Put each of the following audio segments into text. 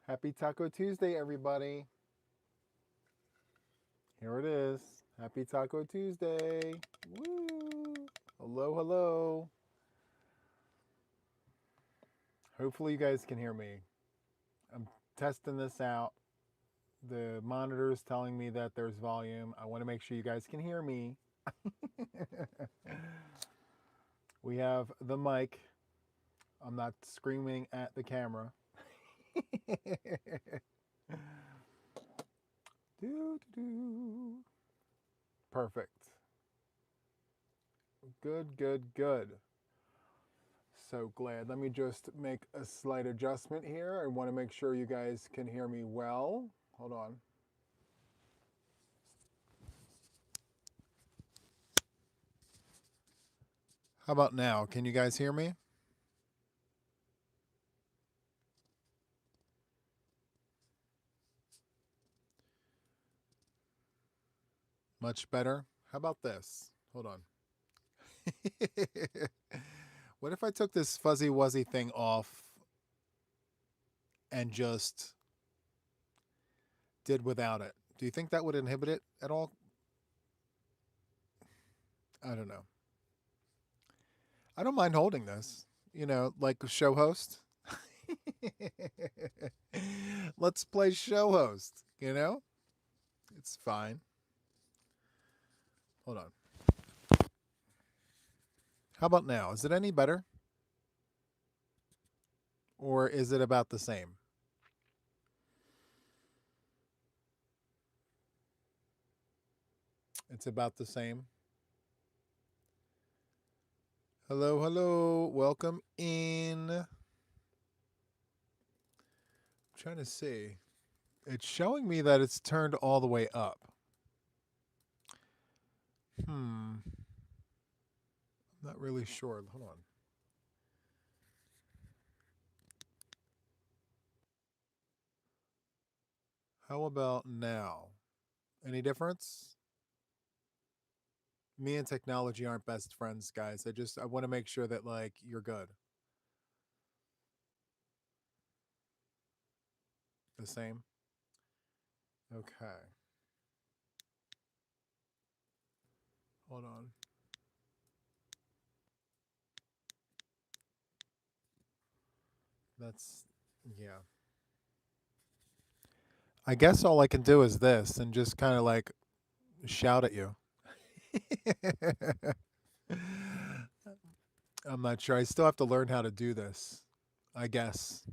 Happy Taco Tuesday, everybody. Here it is. Happy Taco Tuesday. Woo! Hello, hello. Hopefully, you guys can hear me. I'm testing this out. The monitor is telling me that there's volume. I want to make sure you guys can hear me. We have the mic. I'm not screaming at the camera. Do, do, do. Perfect. Good, good, good. So glad. Let me just make a slight adjustment here. I want to make sure you guys can hear me well. Hold on. How about now? Can you guys hear me? Much better. How about this? Hold on. What if I took this fuzzy wuzzy thing off and just did without it? Do you think that would inhibit it at all? I don't know. I don't mind holding this, like a show host. Let's play show host. It's fine. Hold on. How about now? Is it any better? Or is it about the same? It's about the same. Hello, hello. Welcome in. I'm trying to see. It's showing me that it's turned all the way up. I'm not really sure. Hold on. How about now? Any difference? Me and technology aren't best friends, guys. I want to make sure that like you're good. The same. Okay. Hold on. That's yeah. I guess all I can do is this and just kind of like shout at you. I'm not sure. I still have to learn how to do this, I guess.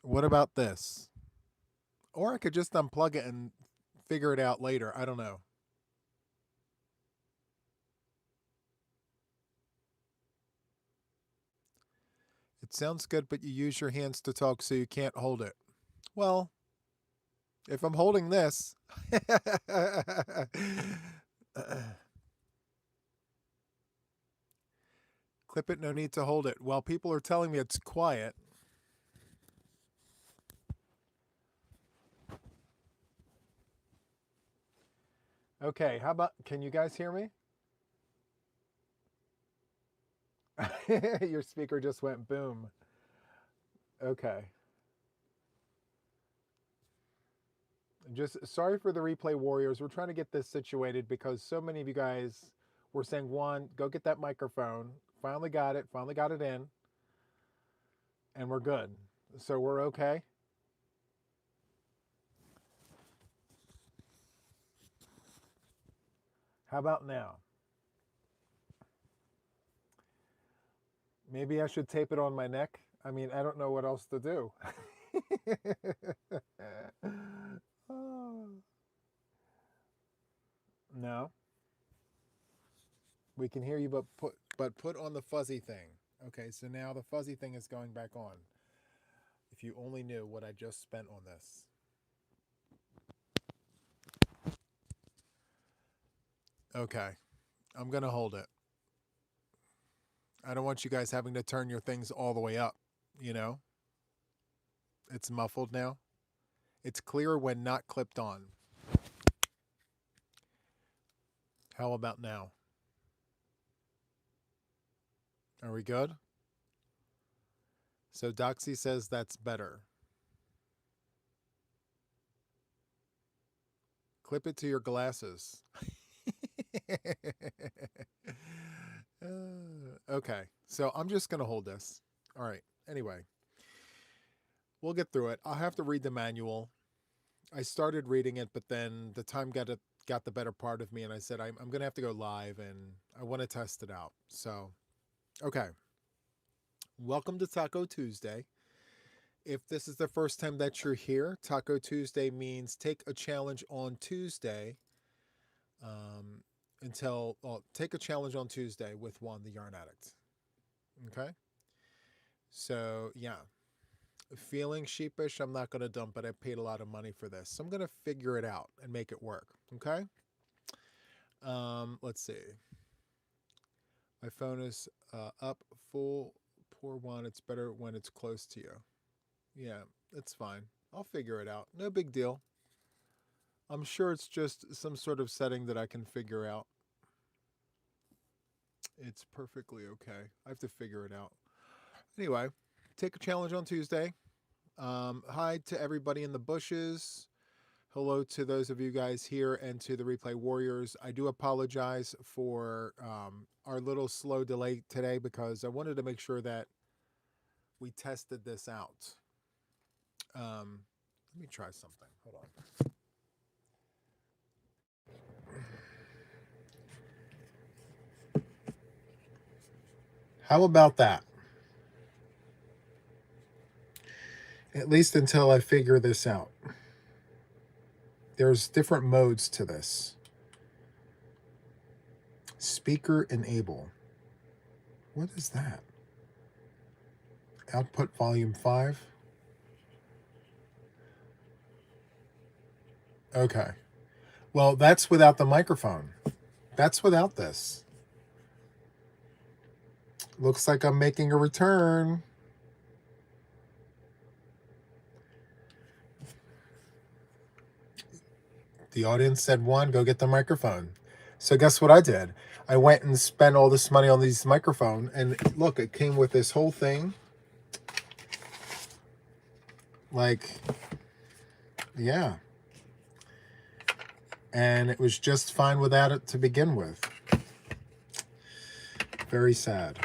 What about this? Or I could just unplug it and figure it out later. I don't know. It sounds good, but you use your hands to talk so you can't hold it. Well, if I'm holding this, clip it, no need to hold it. While people are telling me it's quiet. Okay, how about, can you guys hear me? Your speaker just went boom. Okay. Just sorry for the replay warriors. We're trying to get this situated because so many of you guys were saying, Juan, go get that microphone. Finally got it in, and we're good. So we're okay. How about now? Maybe I should tape it on my neck. I mean, I don't know what else to do. Oh. No, we can hear you, but put on the fuzzy thing. Okay, so now the fuzzy thing is going back on. If you only knew what I just spent on this. Okay, I'm gonna hold it. I don't want you guys having to turn your things all the way up. You know, it's muffled now. It's clear when not clipped on. How about now? Are we good? So Doxy says that's better. Clip it to your glasses. Okay, so I'm just going to hold this. All right, anyway, we'll get through it. I'll have to read the manual. I started reading it, but then the time got the better part of me, and I said, I'm going to have to go live, and I want to test it out. So, okay. Welcome to Taco Tuesday. If this is the first time that you're here, Taco Tuesday means take a challenge on Tuesday take a challenge on Tuesday with Juan the Yarn Addict. Okay? So, yeah. Feeling sheepish, I'm not going to dump it. I paid a lot of money for this. So I'm going to figure it out and make it work. Okay? Let's see. My phone is up full. Poor Juan. It's better when it's close to you. Yeah, it's fine. I'll figure it out. No big deal. I'm sure it's just some sort of setting that I can figure out. It's perfectly okay. I have to figure it out. Anyway, take a challenge on Tuesday. Hi to everybody in the bushes. Hello to those of you guys here and to the replay warriors. I do apologize for our little slow delay today because I wanted to make sure that we tested this out. Let me try something. Hold on. How about that? At least until I figure this out. There's different modes to this. Speaker enable. What is that? Output volume 5. Okay. Well, that's without the microphone. That's without this. Looks like I'm making a return. The audience said, Juan, go get the microphone. So guess what I did? I went and spent all this money on these microphones, and look, it came with this whole thing. Like, yeah. And it was just fine without it to begin with. Very sad.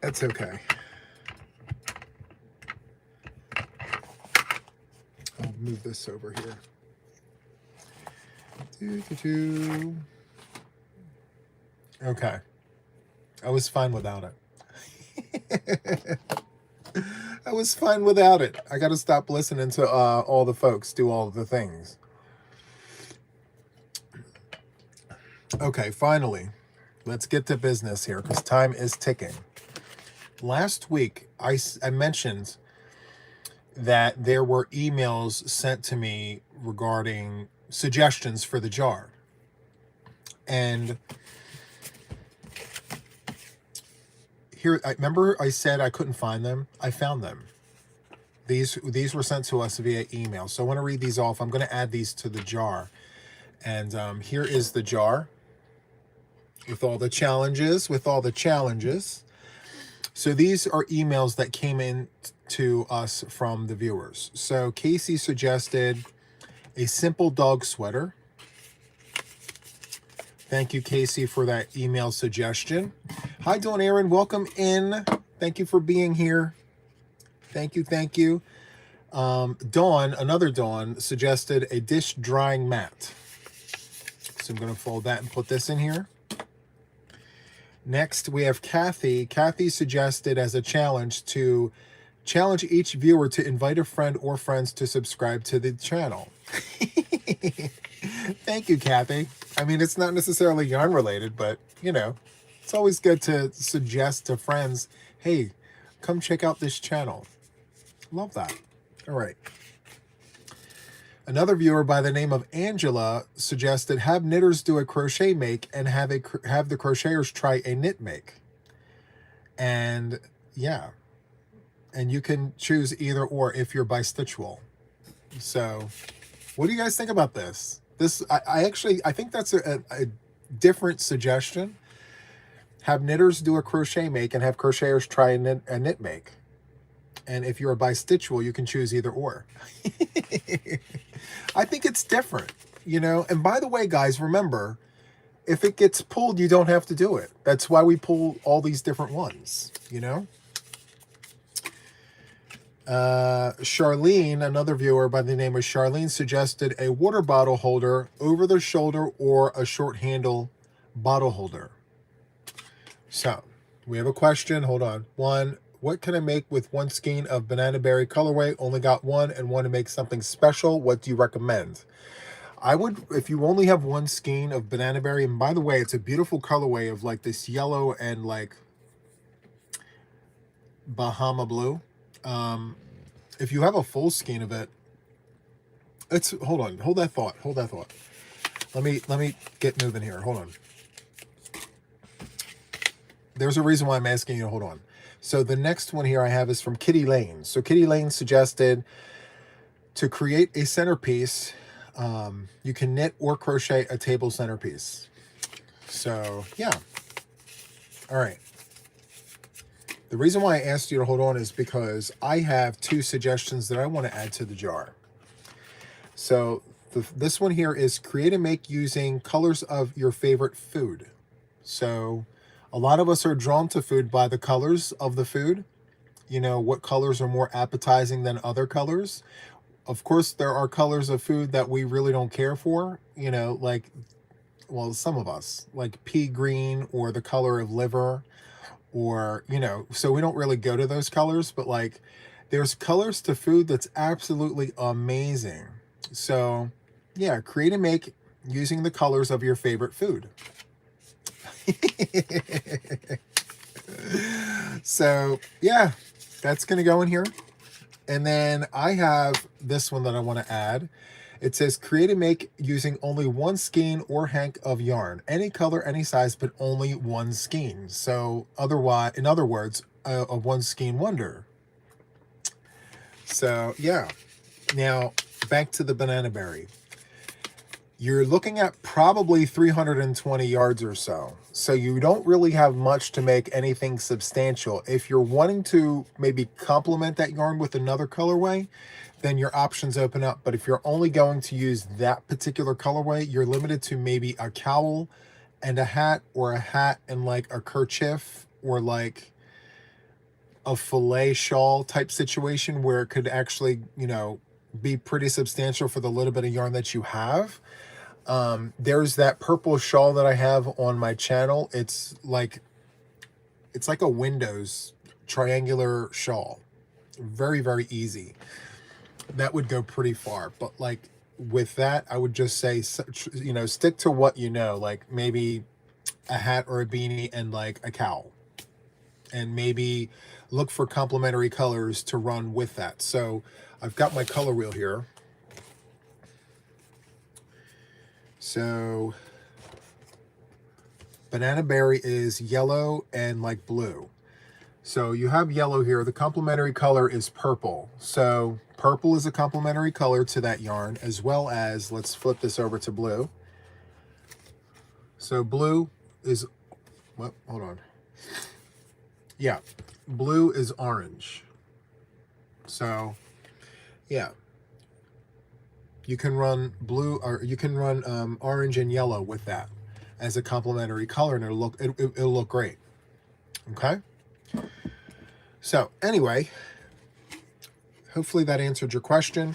That's okay. I'll move this over here. Okay. I was fine without it. I was fine without it. I got to stop listening to all the folks do all the things. Okay, finally, let's get to business here because time is ticking. Last week, I mentioned that there were emails sent to me regarding suggestions for the jar. And here, I remember I said I couldn't find them. I found them. These were sent to us via email. So I want to read these off. I'm going to add these to the jar. And here is the jar with all the challenges, So these are emails that came in to us from the viewers. So Casey suggested a simple dog sweater. Thank you, Casey, for that email suggestion. Hi, Dawn Aaron. Welcome in. Thank you for being here. Thank you. Dawn, another Dawn, suggested a dish drying mat. So I'm going to fold that and put this in here. Next, we have Kathy. Kathy suggested as a challenge to challenge each viewer to invite a friend or friends to subscribe to the channel. Thank you, Kathy. I mean, it's not necessarily yarn related, but, you know, it's always good to suggest to friends, hey, come check out this channel. Love that. All right. Another viewer by the name of Angela suggested have knitters do a crochet make and have the crocheters try a knit make. And yeah, and you can choose either or if you're bistitchual. So what do you guys think about this? I think that's a different suggestion. Have knitters do a crochet make and have crocheters try a knit make. And if you're a bistitual, you can choose either or. I think it's different, you know? And by the way, guys, remember, if it gets pulled, you don't have to do it. That's why we pull all these different ones, you know? Charlene, another viewer by the name of Charlene, suggested a water bottle holder over the shoulder or a short handle bottle holder. So, we have a question. Hold on. One, what can I make with one skein of banana berry colorway? Only got one and want to make something special. What do you recommend? I would, if you only have one skein of banana berry, and by the way, it's a beautiful colorway of like this yellow and like Bahama blue. If you have a full skein of it, it's, hold on, hold that thought. Let me get moving here. Hold on. There's a reason why I'm asking you to hold on. So the next one here I have is from Kitty Lane. So Kitty Lane suggested to create a centerpiece, you can knit or crochet a table centerpiece. So yeah. All right. The reason why I asked you to hold on is because I have two suggestions that I want to add to the jar. So this one here is create and make using colors of your favorite food. So a lot of us are drawn to food by the colors of the food. You know, what colors are more appetizing than other colors. Of course, there are colors of food that we really don't care for. You know, like, well, some of us, like pea green or the color of liver. Or, you know, so we don't really go to those colors, but like there's colors to food that's absolutely amazing. So yeah, create and make using the colors of your favorite food. So yeah, that's going to go in here. And then I have this one that I want to add. It says create and make using only one skein or hank of yarn, any color, any size, but only one skein. So otherwise, in other words, a one skein wonder. So yeah. Now back to the banana berry. You're looking at probably 320 yards or so. So you don't really have much to make anything substantial. If you're wanting to maybe complement that yarn with another colorway, then your options open up. But if you're only going to use that particular colorway, you're limited to maybe a cowl and a hat, or a hat and like a kerchief, or like a fillet shawl type situation where it could actually, you know, be pretty substantial for the little bit of yarn that you have. There's that purple shawl that I have on my channel. It's like a Windows triangular shawl. Very, very easy. That would go pretty far. But like with that, I would just say, you know, stick to what you know, like maybe a hat or a beanie and like a cowl. And maybe look for complementary colors to run with that. So I've got my color wheel here. So banana berry is yellow and like blue. So you have yellow here. The complementary color is purple. So purple is a complementary color to that yarn, as well as, let's flip this over to blue. So blue is, well, hold on. Yeah, blue is orange. So yeah. You can run blue, or you can run orange and yellow with that as a complementary color, and it'll look great. Okay. So anyway, hopefully that answered your question.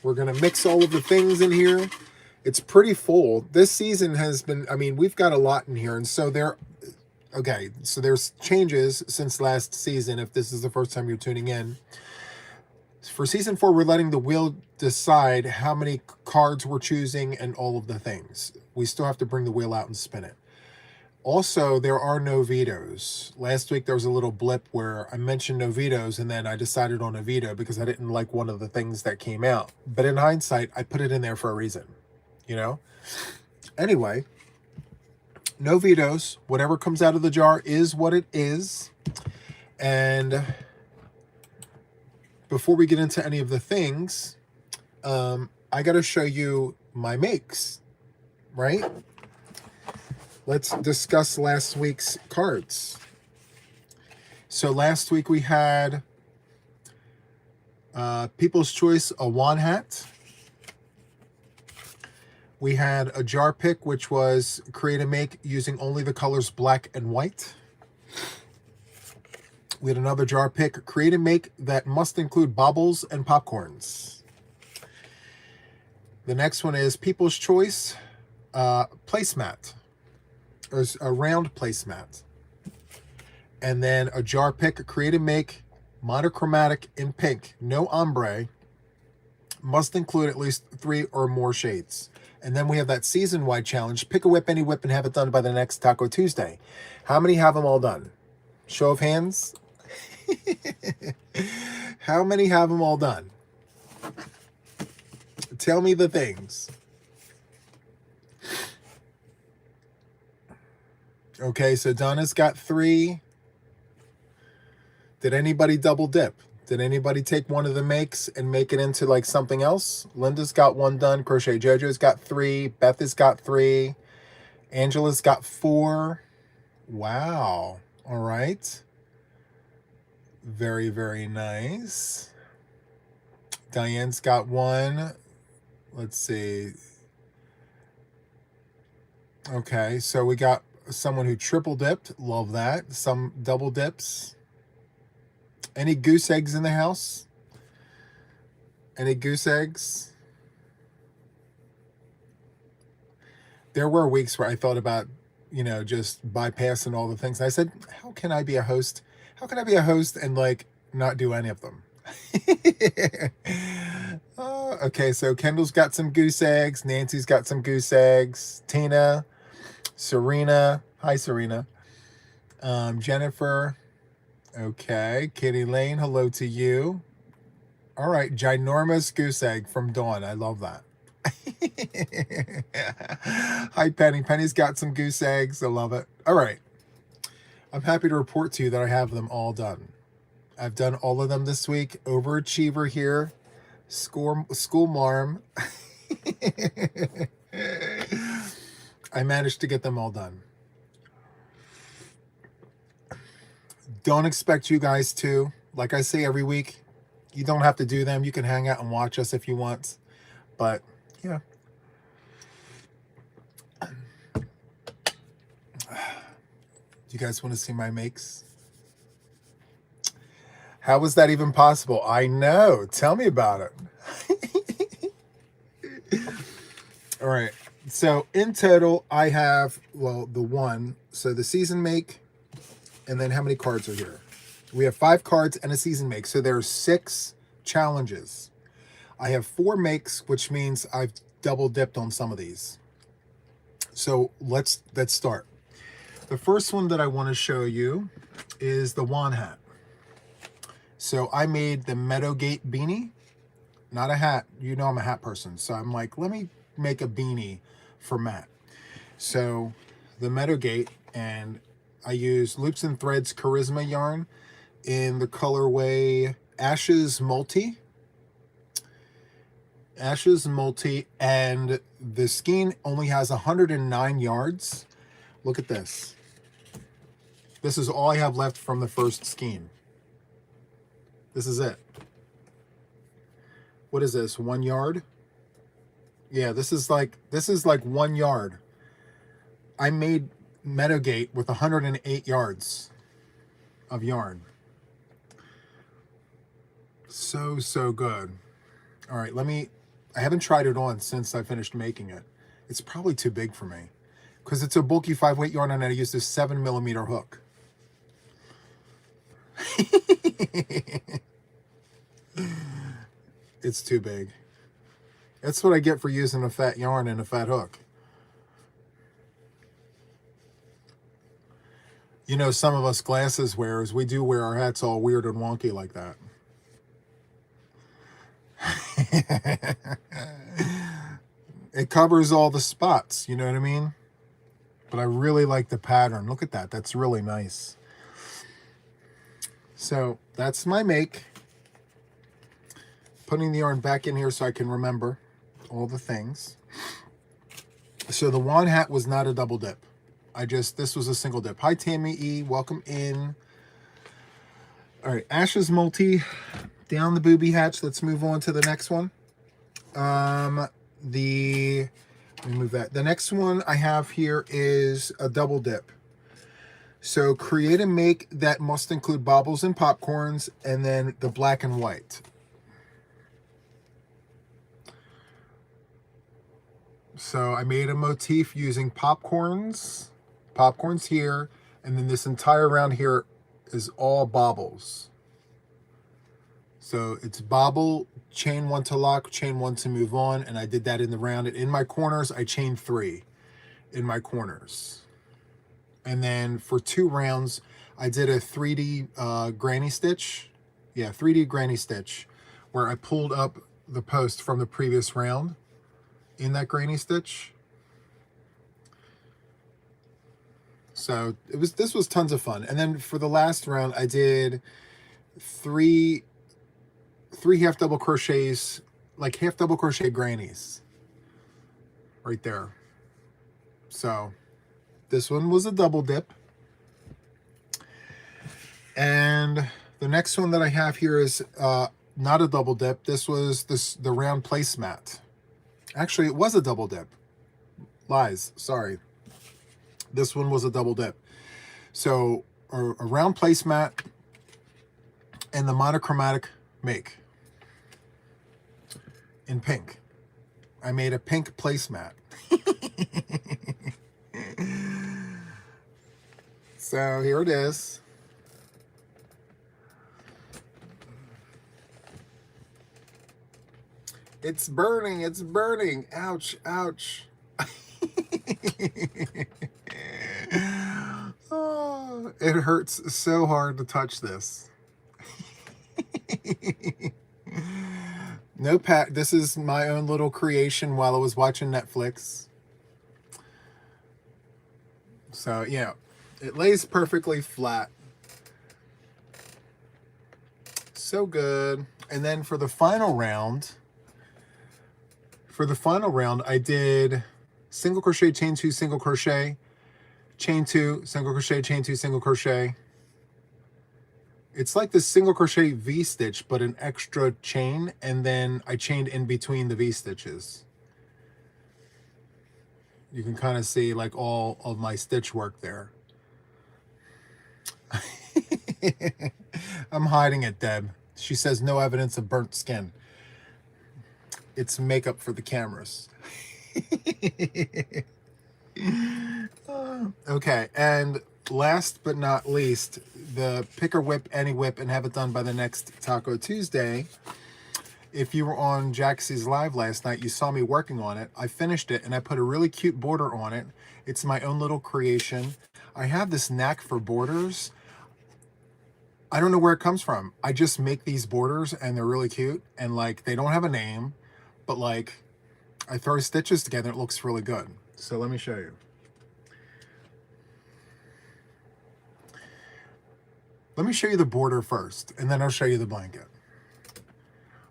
We're gonna mix all of the things in here. It's pretty full. This season has been, I mean, we've got a lot in here, and so okay, so there's changes since last season. If this is the first time you're tuning in. For season 4, we're letting the wheel decide how many cards we're choosing and all of the things. We still have to bring the wheel out and spin it. Also, there are no vetoes. Last week, there was a little blip where I mentioned no vetoes, and then I decided on a veto because I didn't like one of the things that came out. But in hindsight, I put it in there for a reason, you know? Anyway, no vetoes. Whatever comes out of the jar is what it is. And before we get into any of the things, I got to show you my makes, right? let's discuss last week's cards. So last week we had People's Choice, a Juan hat. We had a jar pick, which was create and make using only the colors black and white. We had another jar pick, create and make that must include baubles and popcorns. The next one is People's Choice, placemat, or a round placemat. And then a jar pick, create and make monochromatic in pink, no ombre, must include at least 3 or more shades. And then we have that season-wide challenge, pick a whip, any whip, and have it done by the next Taco Tuesday. How many have them all done? Show of hands. How many have them all done? Tell me the things. Okay, so Donna's got 3. Did anybody double dip? Did anybody take one of the makes and make it into like something else? Linda's got 1 done. Crochet Jojo's got 3. Beth has got 3. Angela's got 4. Wow. All right. Very, very nice. Diane's got 1. Let's see. Okay, so we got someone who triple dipped. Love that. Some double dips. Any goose eggs in the house? Any goose eggs? There were weeks where I thought about, you know, just bypassing all the things. I said, how can I be a host? How can I be a host and like not do any of them? Okay, so Kendall's got some goose eggs. Nancy's got some goose eggs. Tina, Serena. Hi, Serena. Jennifer. Okay, Katie Lane, hello to you. All right, ginormous goose egg from Dawn. I love that. Hi, Penny. Penny's got some goose eggs. I love it. All right. I'm happy to report to you that I have them all done. I've done all of them this week. Overachiever here. School marm. I managed to get them all done. Don't expect you guys to. Like I say every week, you don't have to do them. You can hang out and watch us if you want. But, yeah. Do you guys want to see my makes? How was that even possible? I know. Tell me about it. All right. So, in total, I have, well, the 1. So, the season make. And then how many cards are here? We have 5 cards and a season make. So there are 6 challenges. I have 4 makes, which means I've double dipped on some of these. So let's start. The first one that I want to show you is the Juan hat. So I made the Meadowgate beanie. Not a hat. You know I'm a hat person. So I'm like, let me make a beanie for Matt. So the Meadowgate, and I use Loops and Threads Charisma yarn in the colorway Ashes Multi. Ashes Multi, and the skein only has 109 yards. Look at this. This is all I have left from the first skein. This is it. What is this, 1 yard? Yeah, this is like 1 yard. I made Meadowgate with 108 yards of yarn. So good. All right, I haven't tried it on since I finished making it. It's probably too big for me because it's a bulky 5-weight yarn and I used a 7mm hook. It's too big. That's what I get for using a fat yarn and a fat hook. You know, some of us glasses wearers, we do wear our hats all weird and wonky like that. It covers all the spots, you know what I mean? But I really like the pattern. Look at that. That's really nice. So that's my make. Putting the yarn back in here so I can remember all the things. So the Juan hat was not a double dip. This was a single dip. Hi, Tammy E. Welcome in. All right, Ash's multi down the booby hatch. Let's move on to the next one. Let me move that. The next one I have here is a double dip. So create a make that must include baubles and popcorns, and then the black and white. So I made a motif using popcorns here, and then this entire round here is all baubles. So it's bobble, chain 1 to lock, chain 1 to move on, and I did that in the round. And in my corners, I chained 3 in my corners. And then for 2 rounds, I did a 3D granny stitch. Yeah, 3D granny stitch, where I pulled up the post from the previous round in that granny stitch. So this was tons of fun. And then for the last round, I did 3 half double crochets, like half double crochet grannies right there. So this one was a double dip. And the next one that I have here is not a double dip. This was the round placemat. Actually, it was a double dip. Lies, sorry. This one was a double dip. So a round placemat and the monochromatic make in pink. I made a pink placemat. So here it is. It's burning, it's burning. Ouch, ouch. Oh, it hurts so hard to touch this. No pat. This is my own little creation while I was watching Netflix. So yeah, it lays perfectly flat. So good. And then for the final round, I did single crochet, chain 2, single crochet, chain 2, single crochet, chain 2, single crochet. It's like the single crochet V-stitch, but an extra chain, and then I chained in between the V-stitches. You can kind of see like all of my stitch work there. I'm hiding it, Deb. She says no evidence of burnt skin. It's makeup for the cameras. Okay, and last but not least, the pick or whip, any whip, and have it done by the next Taco Tuesday. If you were on Jaxie's live last night, you saw me working on it. I finished it, and I put a really cute border on it. It's my own little creation. I have this knack for borders. I don't know where it comes from. I just make these borders, and they're really cute, and like they don't have a name, but like I throw stitches together, it looks really good. So let me show you. Let me show you the border first, and then I'll show you the blanket.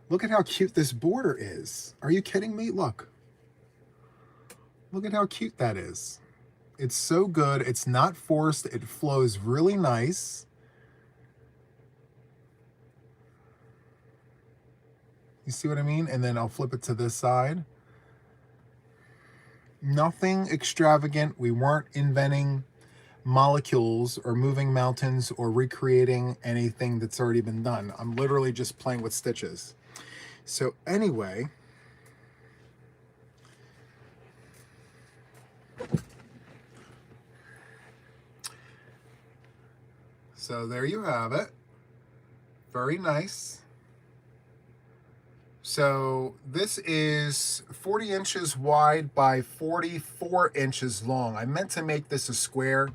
Look at how cute this border is. Are you kidding me? Look. Look at how cute that is. It's so good. It's not forced. It flows really nice. You see what I mean? And then I'll flip it to this side. Nothing extravagant. We weren't inventing molecules or moving mountains or recreating anything that's already been done. I'm literally just playing with stitches. So anyway, so there you have it. Very nice. So this is 40 inches wide by 44 inches long. I meant to make this a square.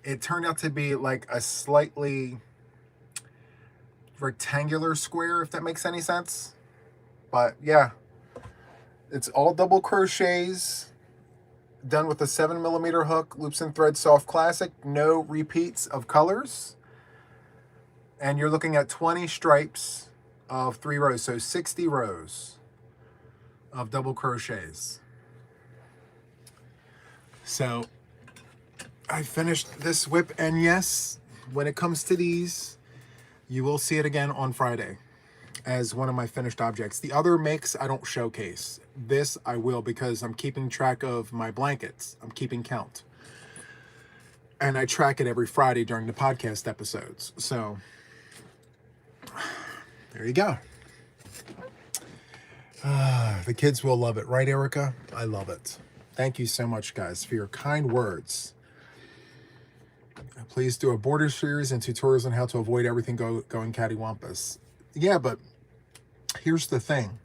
It turned out to be like a slightly rectangular square, if that makes any sense. But yeah, it's all double crochets done with a 7mm hook, loops and thread, soft classic, no repeats of colors. And you're looking at 20 stripes of 3 rows, so 60 rows of double crochets. So I finished this whip, and yes, when it comes to these, you will see it again on Friday as one of my finished objects. The other makes I don't showcase. This I will, because I'm keeping track of my blankets. I'm keeping count. And I track it every Friday during the podcast episodes. So there you go. The kids will love it, right, Erica? I love it. Thank you so much, guys, for your kind words. Please do a border series and tutorials on how to avoid everything going cattywampus. Yeah, but here's the thing.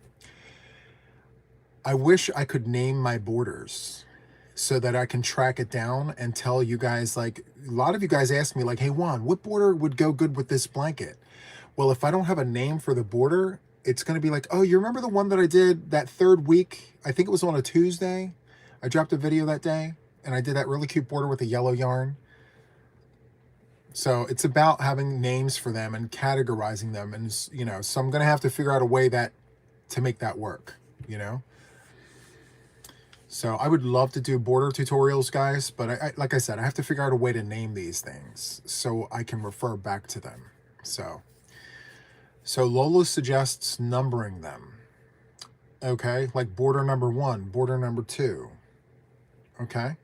I wish I could name my borders so that I can track it down and tell you guys, like, a lot of you guys ask me, like, hey, Juan, what border would go good with this blanket? Well, if I don't have a name for the border, it's going to be like, oh, you remember the one that I did that third week? I think it was on a Tuesday. I dropped a video that day, and I did that really cute border with a yellow yarn. So it's about having names for them and categorizing them. And, you know, so I'm going to have to figure out a way to make that work, you know? So I would love to do border tutorials, guys, but like I said, I have to figure out a way to name these things so I can refer back to them. So Lola suggests numbering them. Okay, like border number 1, border number 2. Okay.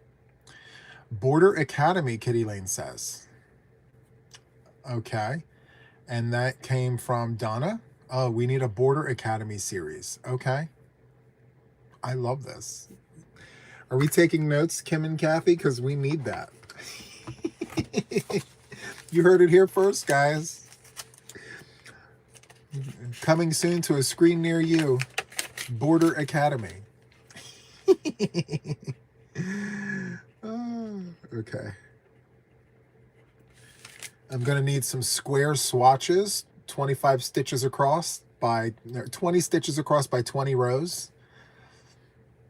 Border Academy, Kitty Lane says. Okay. And that came from Donna. Oh, we need a Border Academy series. Okay. I love this. Are we taking notes, Kim and Kathy? Because we need that. You heard it here first, guys. Coming soon to a screen near you. Border Academy. Okay. I'm going to need some square swatches, 25 stitches across by 20 stitches across by 20 rows.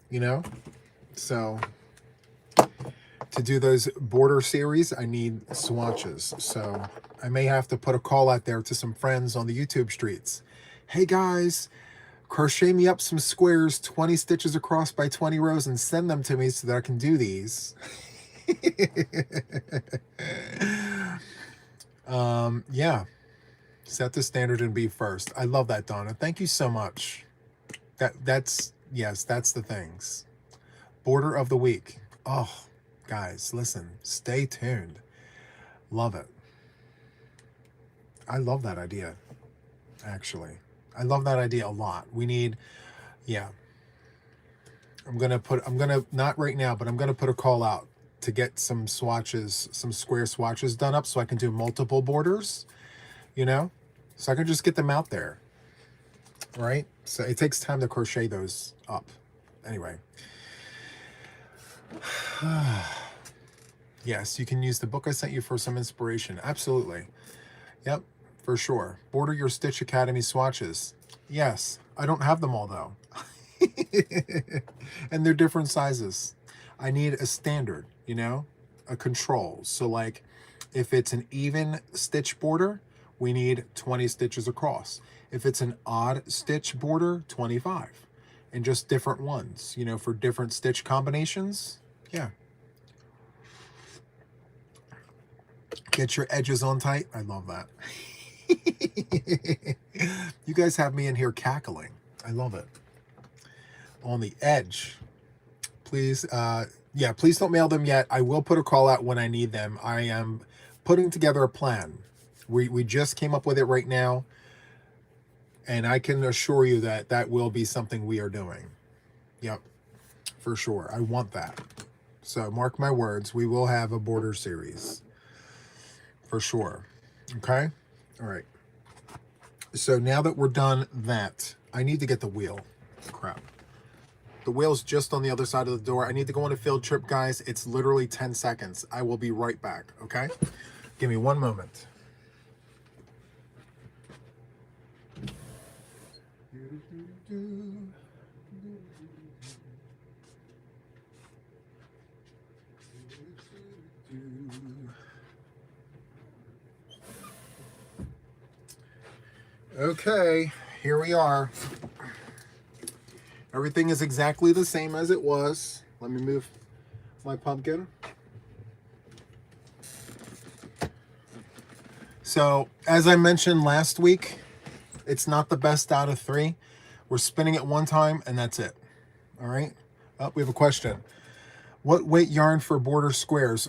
You know? So to do those border series, I need swatches. So I may have to put a call out there to some friends on the YouTube streets. Hey guys, crochet me up some squares, 20 stitches across by 20 rows, and send them to me so that I can do these. Yeah. Set the standard and be first. I love that, Donna. Thank you so much. Yes, that's the things. Border of the week. Oh, guys, listen, stay tuned. Love it. I love that idea, actually. I love that idea a lot. We need, yeah. I'm going to, not right now, but I'm going to put a call out to get some swatches, some square swatches done up so I can do multiple borders, you know? So I can just get them out there, right? So it takes time to crochet those up. Anyway. Yes, you can use the book I sent you for some inspiration. Absolutely. Yep, for sure. Border your Stitch Academy swatches. Yes, I don't have them all though. And they're different sizes. I need a standard, you know, a control. So like if it's an even stitch border, we need 20 stitches across. If it's an odd stitch border, 25. And just different ones, you know, for different stitch combinations. Yeah. Get your edges on tight. I love that. You guys have me in here cackling. I love it. On the edge. Please, yeah, please don't mail them yet. I will put a call out when I need them. I am putting together a plan. We just came up with it right now. And I can assure you that that will be something we are doing. Yep, for sure. I want that. So mark my words, we will have a border series. For sure. Okay? All right. So now that we're done that, I need to get the wheel. Crap. The wheel's just on the other side of the door. I need to go on a field trip, guys. It's literally 10 seconds. I will be right back, okay? Give me one moment. Okay, here we are. Everything is exactly the same as it was. Let me move my pumpkin. So, as I mentioned last week, it's not the best out of 3. We're spinning it one time, and that's it. All right? Oh, we have a question. What weight yarn for border squares?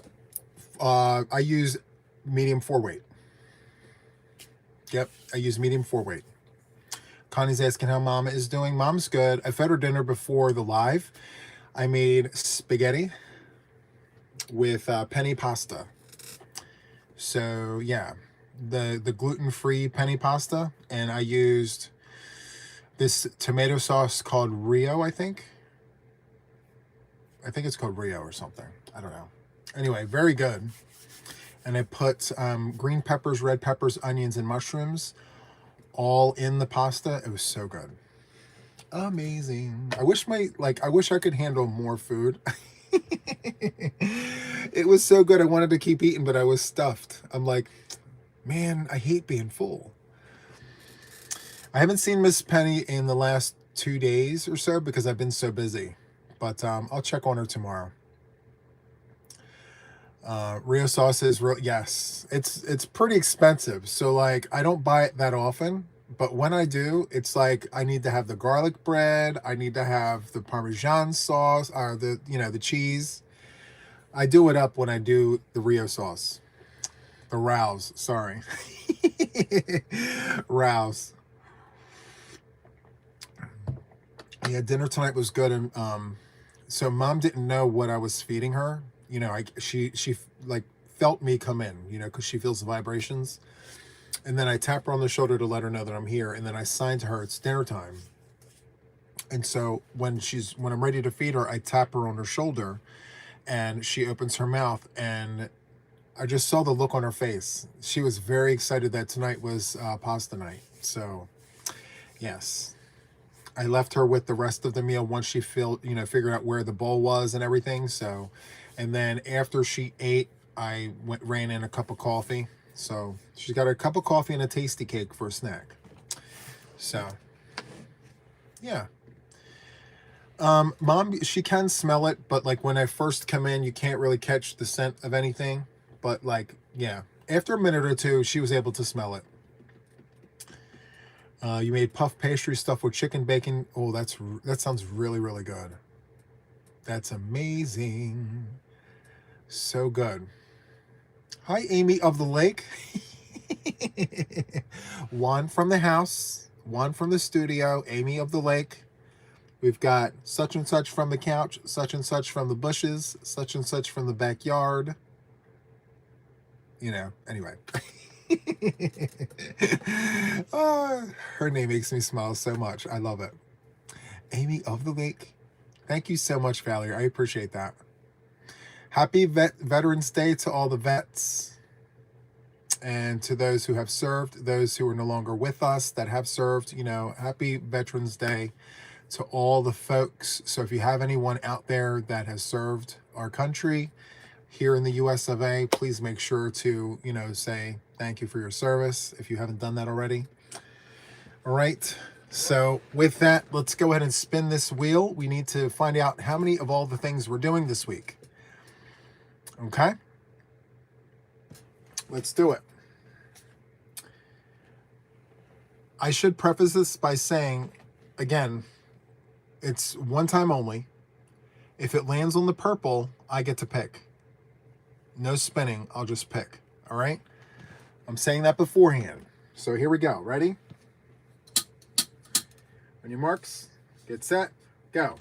I use medium 4 weight. Yep, I use medium 4 weight. Connie's asking how Mama is doing. Mom's good. I fed her dinner before the live. I made spaghetti with penny pasta. So, yeah, the gluten-free penny pasta, and I used this tomato sauce called Rio, I think it's called Rio or something, I don't know. Anyway, very good. And I put green peppers, red peppers, onions, and mushrooms all in the pasta. It was so good, amazing. I wish I could handle more food. It was so good. I wanted to keep eating, but I was stuffed. I'm like, man, I hate being full. I haven't seen Miss Penny in the last 2 days or so because I've been so busy, but I'll check on her tomorrow. Rio sauce is real. Yes, it's pretty expensive, so like I don't buy it that often, but when I do, it's like I need to have the garlic bread, I need to have the Parmesan sauce, or the cheese. I do it up when I do the Rio sauce. The Rouse, sorry. Rouse. Yeah, dinner tonight was good, and so Mom didn't know what I was feeding her. She like felt me come in, because she feels the vibrations. And then I tap her on the shoulder to let her know that I'm here, and then I sign to her it's dinner time. And so when I'm ready to feed her, I tap her on her shoulder, and she opens her mouth, and I just saw the look on her face. She was very excited that tonight was pasta night. So, yes. I left her with the rest of the meal once she figured out where the bowl was and everything. So, and then after she ate, I ran in a cup of coffee. So she's got a cup of coffee and a tasty cake for a snack. So, yeah. Mom, she can smell it, but like when I first come in, you can't really catch the scent of anything. But like, yeah, after a minute or two, she was able to smell it. You made puff pastry stuff with chicken bacon. Oh, that sounds really, really good. That's amazing. So good. Hi, Amy of the Lake. Juan from the house, Juan from the studio, Amy of the Lake. We've got such and such from the couch, such and such from the bushes, such and such from the backyard. Anyway. Oh, her name makes me smile so much. I love it. Amy of the Lake. Thank you so much, Valerie. I appreciate that. Happy Veterans Day to all the vets and to those who have served, those who are no longer with us that have served. Happy Veterans Day to all the folks. So if you have anyone out there that has served our country here in the US of A, please make sure to, say thank you for your service if you haven't done that already. All right. So with that, let's go ahead and spin this wheel. We need to find out how many of all the things we're doing this week. Okay. Let's do it. I should preface this by saying, again, it's one time only. If it lands on the purple, I get to pick. No spinning, I'll just pick. All right? I'm saying that beforehand. So here we go. Ready? On your marks, get set, go.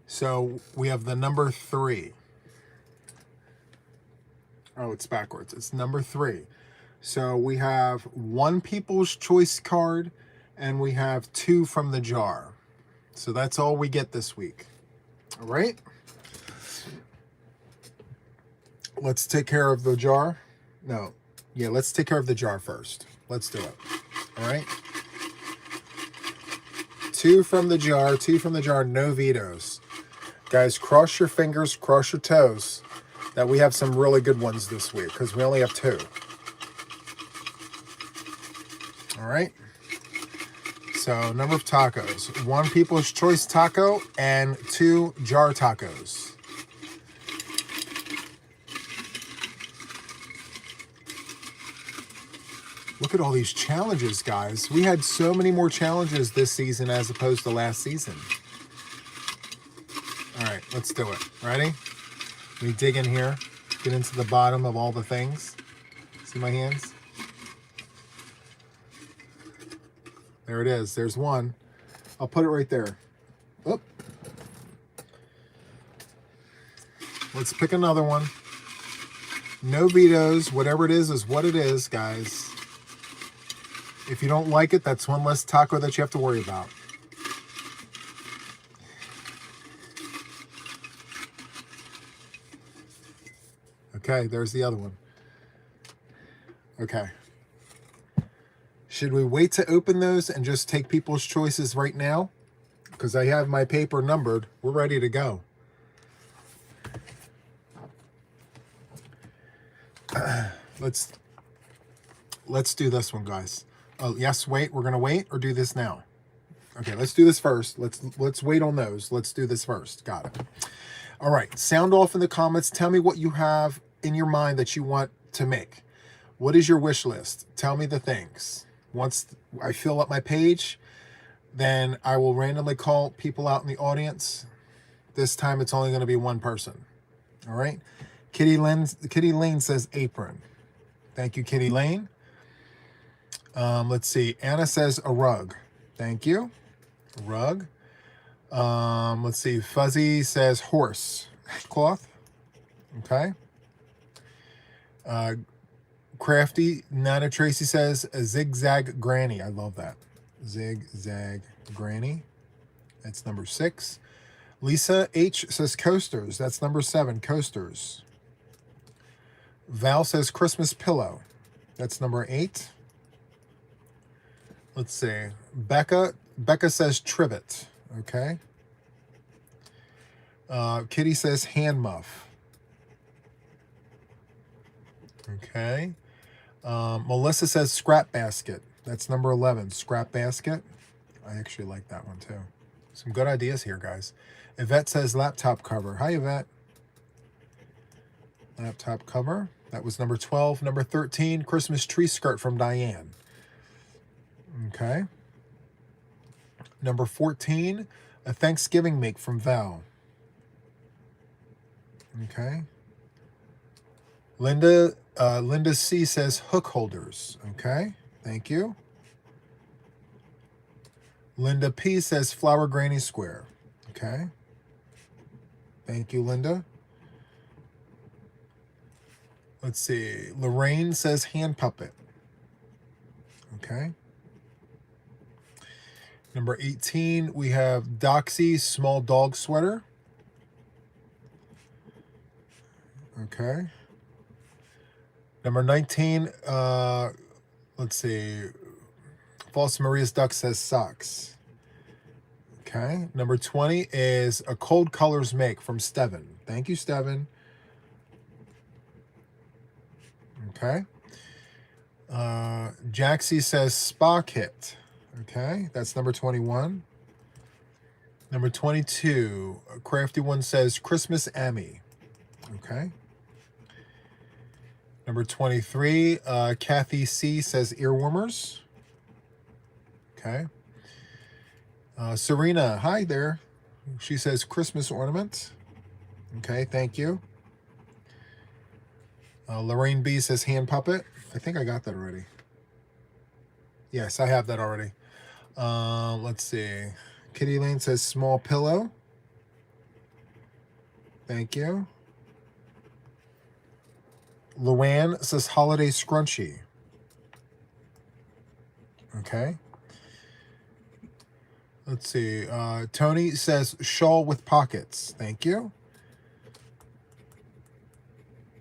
So we have the number 3. Oh, it's backwards. It's number 3. So we have 1 People's Choice card, and we have 2 from the jar. So that's all we get this week. All right. Let's take care of the jar. No. Yeah, let's take care of the jar first. Let's do it. All right. 2 from the jar, 2 from the jar, no vetoes. Guys, cross your fingers, cross your toes that we have some really good ones this week because we only have 2. All right. So number of tacos. 1 People's Choice taco and 2 jar tacos. Look at all these challenges, guys. We had so many more challenges this season as opposed to last season. All right, let's do it. Ready? Let me dig in here. Get into the bottom of all the things. See my hands? There it is. There's one. I'll put it right there. Oop. Let's pick another one. No vetoes. Whatever it is what it is, guys. If you don't like it, that's one less taco that you have to worry about. Okay, there's the other one. Okay. Should we wait to open those and just take people's choices right now? Because I have my paper numbered. We're ready to go. Let's do this one, guys. Oh, yes, wait. We're going to wait or do this now? Okay, let's do this first. Let's wait on those. Let's do this first. Got it. All right. Sound off in the comments. Tell me what you have in your mind that you want to make. What is your wish list? Tell me the things. Once I fill up my page, then I will randomly call people out in the audience. This time it's only going to be one person. All right. Kitty Lane says apron. Thank you, Kitty Lane. Let's see. Anna says a rug. Thank you. A rug. Let's see. Fuzzy says horse cloth. Okay. Crafty Nana Tracy says a zigzag granny. I love that. Zigzag granny. That's number 6. Lisa H says coasters. That's number 7. Coasters. Val says Christmas pillow. That's number 8. Let's see. Becca says trivet. Okay. Kitty says hand muff. Okay. Melissa says scrap basket. That's number 11. Scrap basket. I actually like that one too. Some good ideas here, guys. Yvette says laptop cover. Hi, Yvette. Laptop cover. That was number 12. Number 13, Christmas tree skirt from Diane. Okay. Number 14, a Thanksgiving make from Val. Okay. Linda C says hook holders. Okay. Thank you. Linda P says flower granny square. Okay. Thank you, Linda. Let's see. Lorraine says hand puppet. Okay. Number 18, we have Doxy small dog sweater. Okay. Number 19, let's see. False Maria's Duck says socks. Okay. Number 20 is a cold colors make from Steven. Thank you, Steven. Okay. Jaxie says spa kit. Okay. That's number 21. Number 22, Crafty One says Christmas Emmy. Okay. Number 23, Kathy C says earwarmers. Okay. Serena, hi there. She says Christmas ornament. Okay, thank you. Lorraine B says hand puppet. I think I got that already. Yes, I have that already. Let's see. Kitty Lane says small pillow. Thank you. Luann says holiday scrunchie. Okay. Let's see. Tony says shawl with pockets. Thank you.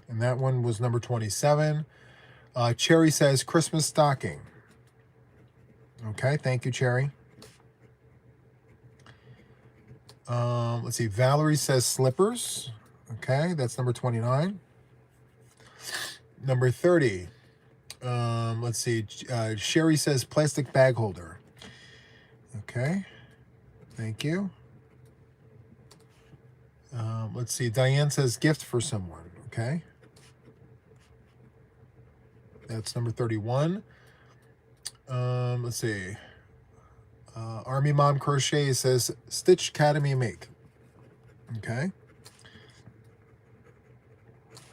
And that one was number 27. Cherry says Christmas stocking. Okay. Thank you, Cherry. Let's see. Valerie says slippers. Okay. That's number 29. Number 30. Let's see. Sherry says plastic bag holder. Okay. Thank you. Let's see. Diane says gift for someone. Okay. That's number 31. Let's see. Army Mom Crochet says Stitch Academy make. Okay.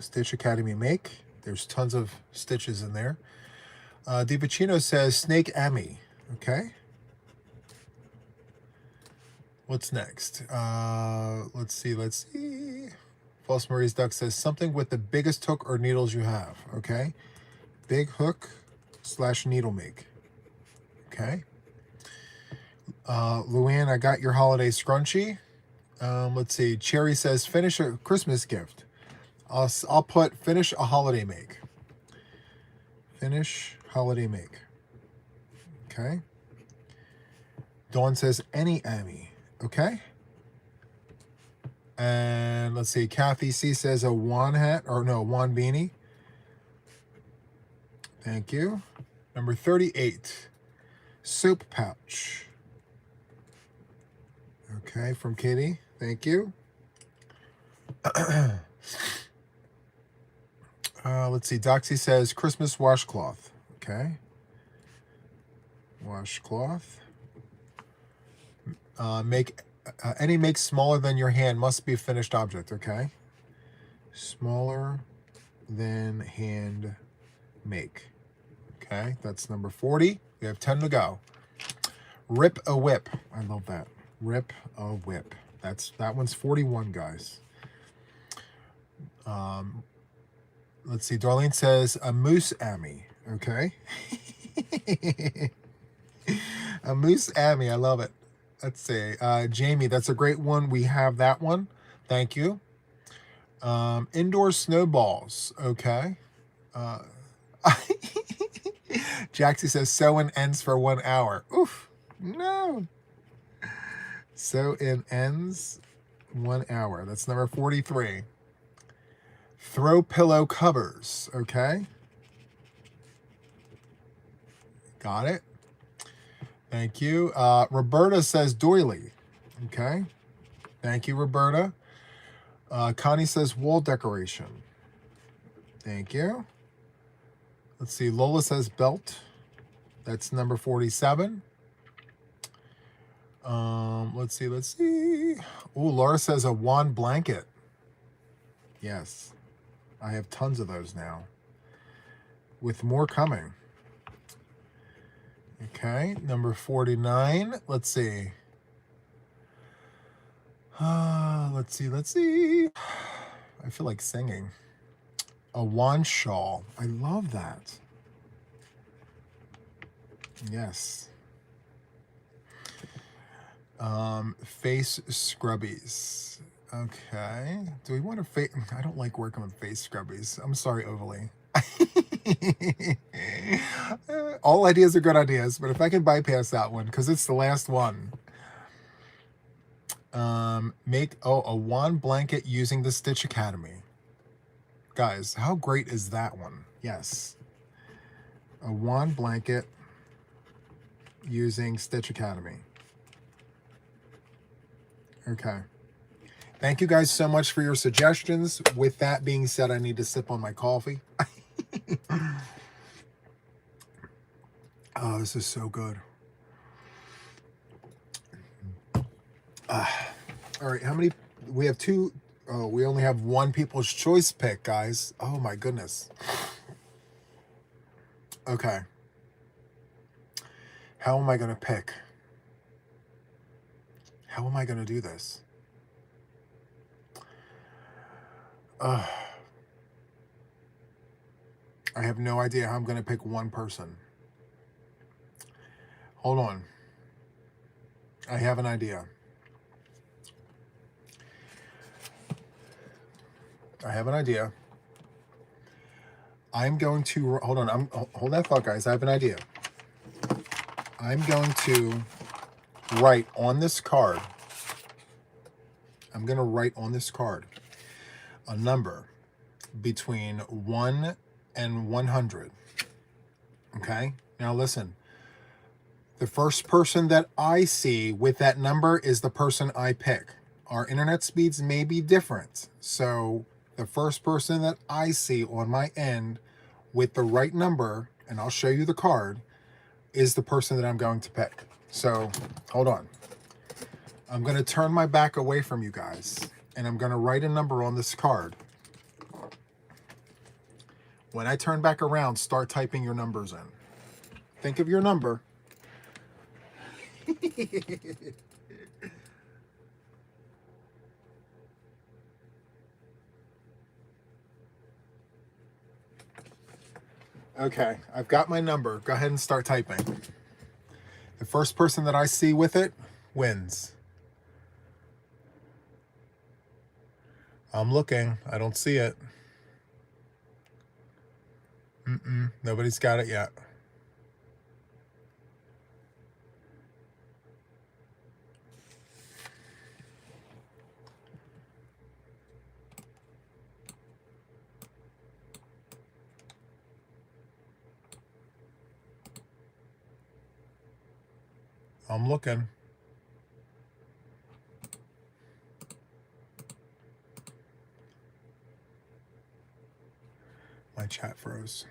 Stitch Academy make. There's tons of stitches in there. DiVicino says Snake Amy. Okay. What's next? Let's see. False Marie's Duck says something with the biggest hook or needles you have. Okay. Big hook / needle make. Okay. Luann, I got your holiday scrunchie. Let's see. Cherry says finish a Christmas gift. I'll put finish a holiday make. Finish holiday make. Okay. Dawn says any Amy. Okay. And let's see. Kathy C says a Juan hat, or no, Juan beanie. Thank you. Number 38. Soap pouch. Okay, from Katie. Thank you. Let's see. Doxy says Christmas washcloth. Okay. Washcloth. Make any make smaller than your hand must be a finished object. Okay. Smaller than hand make. Okay. That's number 40. We have 10 to go. Rip a whip. I love that. Rip a whip. That one's 41, guys. Let's see. Darlene says a moose Amy. Okay. A moose Amy. I love it. Let's see. Jamie, that's a great one. We have that one. Thank you. Indoor snowballs. Okay. Jaxie says sew in ends for 1 hour. Oof. No. Sew in ends 1 hour. That's number 43. Throw pillow covers. Okay. Got it. Thank you. Roberta says doily. Okay. Thank you, Roberta. Connie says wall decoration. Thank you. Let's see. Lola says belt. That's number 47. Let's see. Oh, Laura says a Juan blanket. Yes. I have tons of those now, with more coming. Okay, number 49. Let's see. Let's see. I feel like singing. A Juan shawl. I love that. Yes. Face scrubbies. Okay. Do we want to face? I don't like working with face scrubbies. I'm sorry, Overly. All ideas are good ideas, but if I can bypass that one, because it's the last one. Make a Juan blanket using the Stitch Academy. Guys, how great is that one? Yes. A Juan blanket using Stitch Academy. Okay. Thank you guys so much for your suggestions. With that being said, I need to sip on my coffee. Oh, this is so good. All right, how many? We have two. Oh, we only have one People's Choice pick, guys. Oh, my goodness. Okay. How am I going to pick? How am I going to do this? I have no idea how I'm going to pick one person. Hold on. I have an idea. I'm going to, hold on. Hold that thought, guys. I have an idea. I'm going to write on this card. I'm going to write on this card a number between 1 and 100. Okay? Now listen. The first person that I see with that number is the person I pick. Our internet speeds may be different. So the first person that I see on my end with the right number, and I'll show you the card, is the person that I'm going to pick. So hold on. I'm going to turn my back away from you guys, and I'm going to write a number on this card. When I turn back around, start typing your numbers in. Think of your number. Okay, I've got my number. Go ahead and start typing. The first person that I see with it wins. I'm looking. I don't see it. Nobody's got it yet. I'm looking. My chat froze.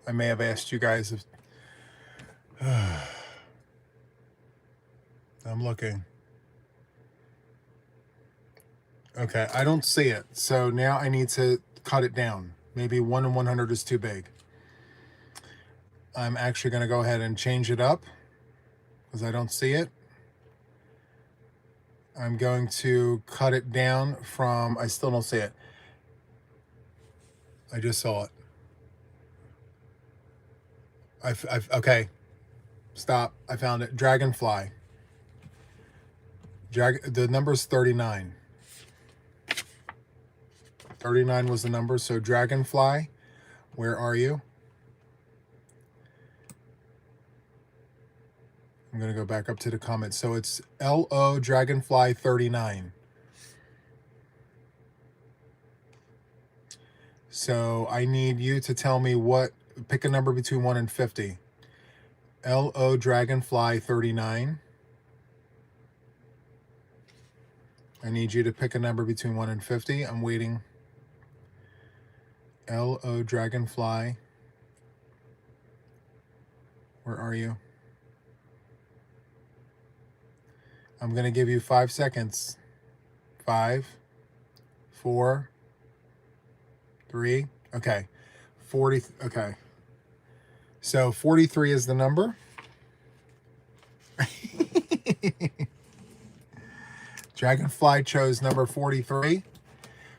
I may have asked you guys if... I'm looking. Okay, I don't see it. So now I need to cut it down. Maybe 1 in 100 is too big. I'm actually going to go ahead and change it up because I don't see it. I'm going to cut it down from... I still don't see it. I just saw it. Okay. Stop. I found it. Dragonfly. The number's 39. 39 was the number. So Dragonfly, where are you? I'm going to go back up to the comments. So it's LO Dragonfly 39. So I need you to tell me pick a number between 1 and 50. LO Dragonfly 39. I need you to pick a number between 1 and 50. I'm waiting. LO Dragonfly. Where are you? I'm going to give you 5 seconds. 5, 4, 3. Okay. 40. Okay. So 43 is the number. Dragonfly chose number 43.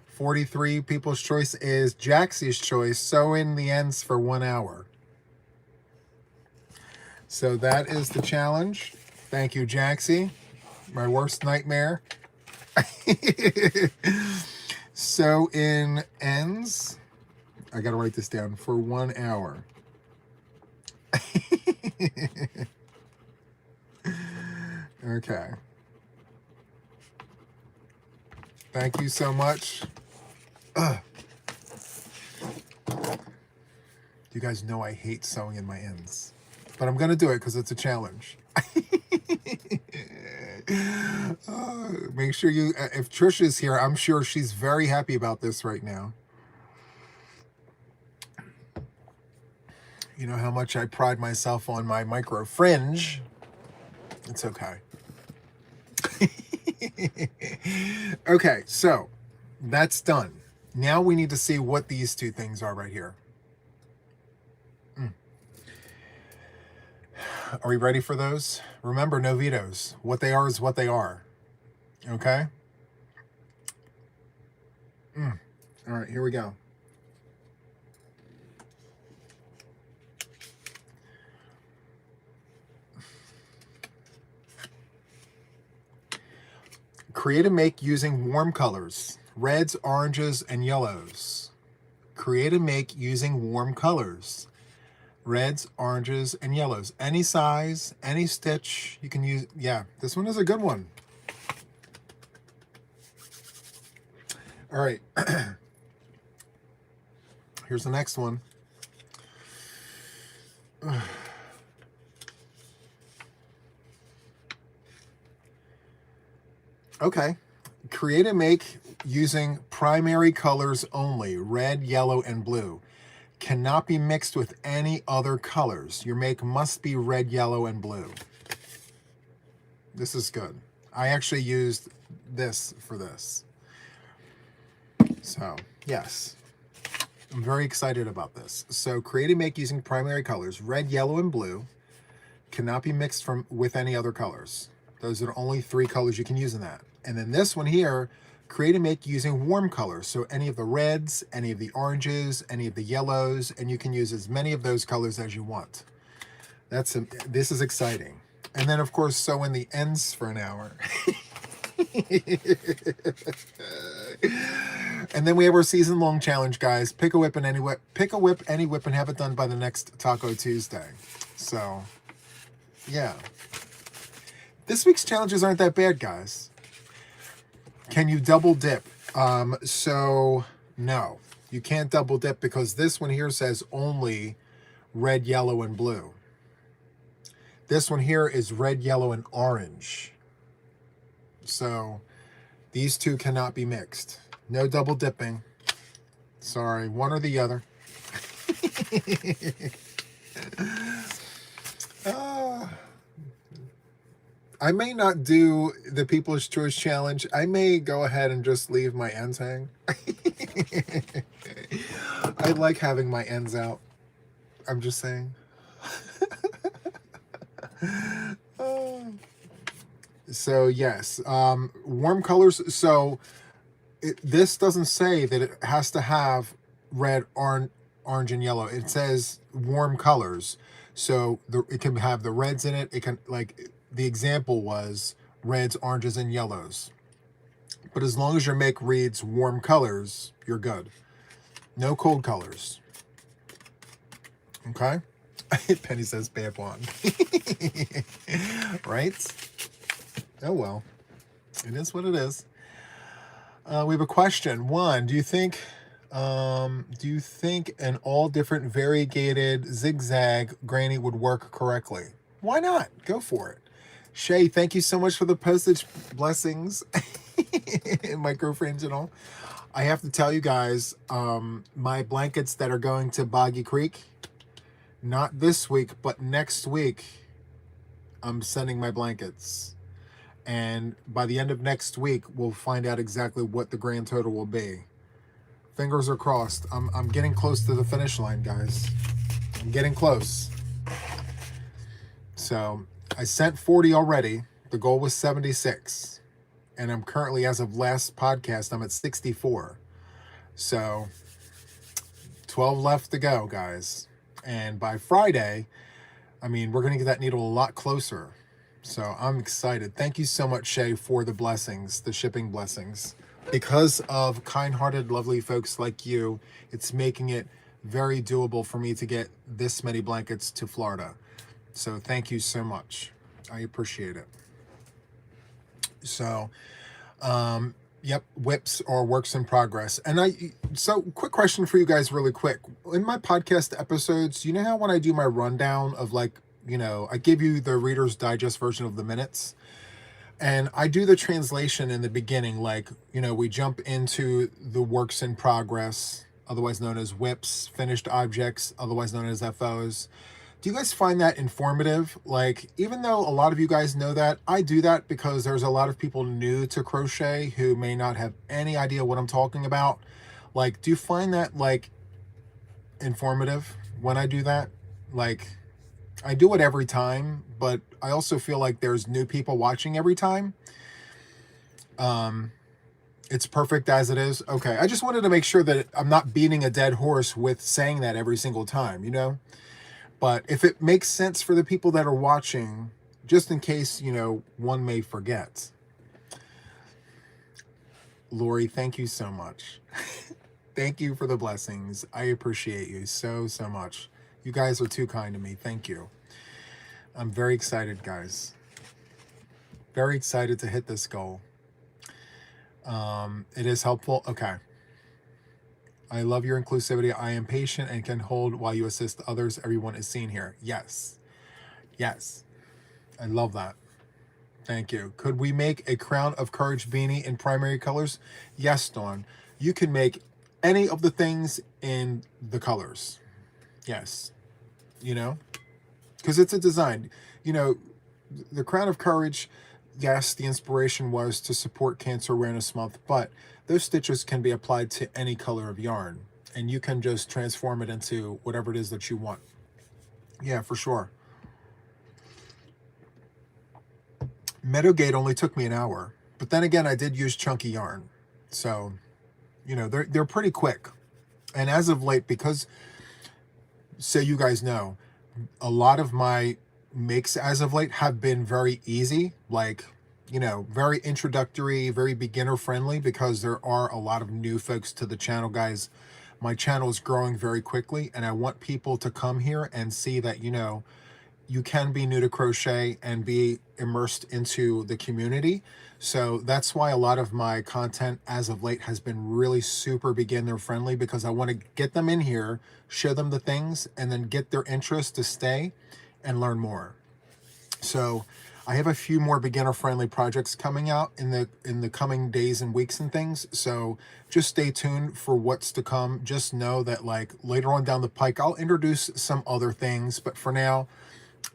43 people's choice is Jaxie's choice. So in the ends for 1 hour. So that is the challenge. Thank you, Jaxie. My worst nightmare. So in ends, I got to write this down, for 1 hour. Okay. Thank you so much. You guys know I hate sewing in my ends, but I'm going to do it because it's a challenge. Make sure you, if Trisha's here, I'm sure she's very happy about this right now. You know how much I pride myself on my micro fringe. It's okay. Okay, so that's done. Now we need to see what these two things are right here. Are we ready for those? Remember, no vetoes. What they are is what they are. Okay? All right, here we go. Create a make using warm colors, reds, oranges, and yellows. Create a make using warm colors, reds, oranges, and yellows. Any size, any stitch you can use. Yeah, this one is a good one. All right. Here's the next one. Okay. Create and make using primary colors only, red, yellow, and blue. Cannot be mixed with any other colors. Your make must be red, yellow, and blue. This is good. I actually used this for this. So, yes. I'm very excited about this. So, create and make using primary colors, red, yellow, and blue. Cannot be mixed with any other colors. Those are only 3 colors you can use in that. And then this one here, create and make using warm colors. So any of the reds, any of the oranges, any of the yellows, and you can use as many of those colors as you want. This is exciting. And then of course, sew in the ends for an hour. And then we have our season-long challenge, guys. Pick a whip, any whip, and have it done by the next Taco Tuesday. So, yeah. This week's challenges aren't that bad, guys. Can you double dip? So, no. You can't double dip because this one here says only red, yellow, and blue. This one here is red, yellow, and orange. So, these two cannot be mixed. No double dipping. Sorry, one or the other. I may not do the People's Choice Challenge. I may go ahead and just leave my ends hang. I like having my ends out. I'm just saying. So, yes. Warm colors. So, this doesn't say that it has to have red, orange, and yellow. It says warm colors. So, it can have the reds in it. It can, like... The example was reds, oranges, and yellows. But as long as your make reads warm colors, you're good. No cold colors. Okay? Penny says bad one. Right? Oh, well. It is what it is. We have a question. Juan, do you think an all different variegated zigzag granny would work correctly? Why not? Go for it. Shay, thank you so much for the postage blessings. Microframes and all. I have to tell you guys, my blankets that are going to Boggy Creek, not this week, but next week, I'm sending my blankets. And by the end of next week, we'll find out exactly what the grand total will be. Fingers are crossed. I'm getting close to the finish line, guys. I'm getting close. So... I sent 40 already. The goal was 76. And I'm currently, as of last podcast, I'm at 64. So, 12 left to go, guys. And by Friday, I mean, we're going to get that needle a lot closer. So, I'm excited. Thank you so much, Shay, for the blessings, the shipping blessings. Because of kind-hearted, lovely folks like you, it's making it very doable for me to get this many blankets to Florida. So thank you so much. I appreciate it. So, yep, whips are works in progress. And so quick question for you guys really quick. In my podcast episodes, you know how when I do my rundown of like, I give you the Reader's Digest version of the minutes, and I do the translation in the beginning, like, we jump into the works in progress, otherwise known as whips, finished objects, otherwise known as FOs. Do you guys find that informative? Like, even though a lot of you guys know that, I do that because there's a lot of people new to crochet who may not have any idea what I'm talking about. Like, do you find that, like, informative when I do that? Like, I do it every time, but I also feel like there's new people watching every time. It's perfect as it is. Okay, I just wanted to make sure that I'm not beating a dead horse with saying that every single time, But if it makes sense for the people that are watching, just in case, one may forget. Lori, thank you so much. Thank you for the blessings. I appreciate you so, so much. You guys are too kind to me. Thank you. I'm very excited, guys. Very excited to hit this goal. It is helpful. Okay. I love your inclusivity. I am patient and can hold while you assist others. Everyone is seen here. Yes. Yes. I love that. Thank you. Could we make a Crown of Courage beanie in primary colors? Yes, Dawn. You can make any of the things in the colors. Yes. You know, because it's a design. You know, the Crown of Courage, yes, the inspiration was to support Cancer Awareness Month, but those stitches can be applied to any color of yarn, and you can just transform it into whatever it is that you want. Yeah, for sure. Meadowgate only took me an hour, but then again, I did use chunky yarn, so you know they're pretty quick. And as of late, because so you guys know, a lot of my makes as of late have been very easy, like, you know, very introductory, very beginner friendly, because there are a lot of new folks to the channel, guys. My channel is growing very quickly, and I want people to come here and see that, you know, you can be new to crochet and be immersed into the community. So that's why a lot of my content as of late has been really super beginner friendly, because I want to get them in here, show them the things, and then get their interest to stay and learn more. So I have a few more beginner friendly projects coming out in the coming days and weeks and things. So just stay tuned for what's to come. Just know that like later on down the pike, I'll introduce some other things, but for now,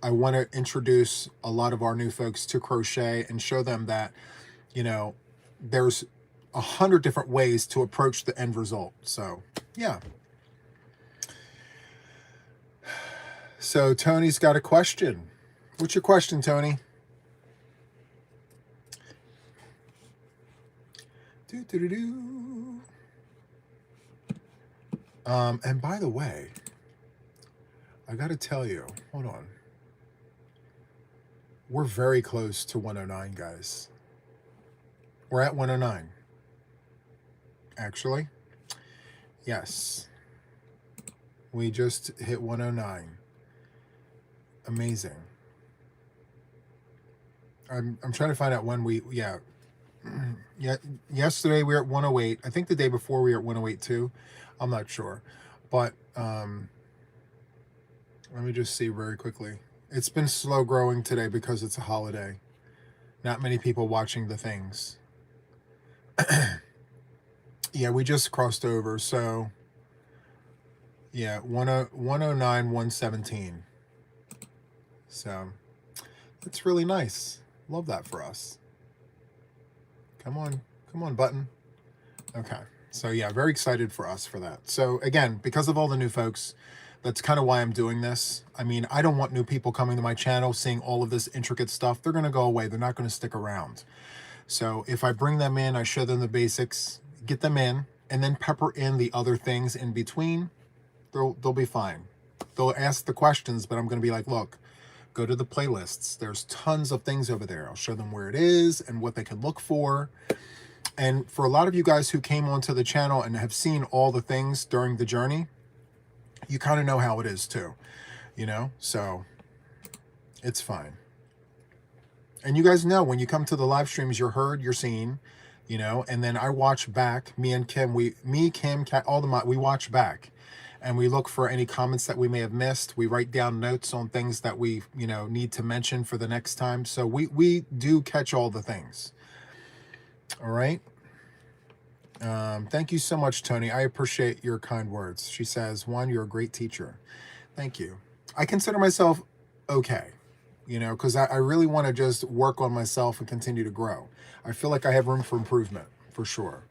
I want to introduce a lot of our new folks to crochet and show them that, you know, there's 100 different ways to approach the end result. So, yeah. So Tony's got a question. What's your question, Tony? And by the way, I got to tell you, hold on. We're very close to 109, guys. We're at 109. Actually, yes. We just hit 109. Amazing. I'm trying to find out when we, yeah. Yesterday we were at 108. I think the day before we were at 108 too. I'm not sure. But let me just see very quickly. It's been slow growing today because it's a holiday. Not many people watching the things. Yeah, we just crossed over. So, yeah, 109, 117. So, it's really nice. Love that for us. Come on, button. Okay. So, yeah, very excited for us for that. So, again, because of all the new folks, that's kind of why I'm doing this. I mean, I don't want new people coming to my channel, seeing all of this intricate stuff. They're going to go away. They're not going to stick around. So if I bring them in, I show them the basics, get them in, and then pepper in the other things in between, they'll be fine. They'll ask the questions, but I'm going to be like, look, go to the playlists. There's tons of things over there. I'll show them where it is and what they can look for. And for a lot of you guys who came onto the channel and have seen all the things during the journey, you kind of know how it is too, you know, so it's fine. And you guys know when you come to the live streams, you're heard, you're seen, you know, and then I watch back, me and Kim, Kim, Kat, all the, we watch back and we look for any comments that we may have missed. We write down notes on things that we, you know, need to mention for the next time. So we do catch all the things. All right. Thank you so much, Tony. I appreciate your kind words. She says, Juan, you're a great teacher. Thank you. I consider myself okay, you know, because I really want to just work on myself and continue to grow. I feel like I have room for improvement, for sure.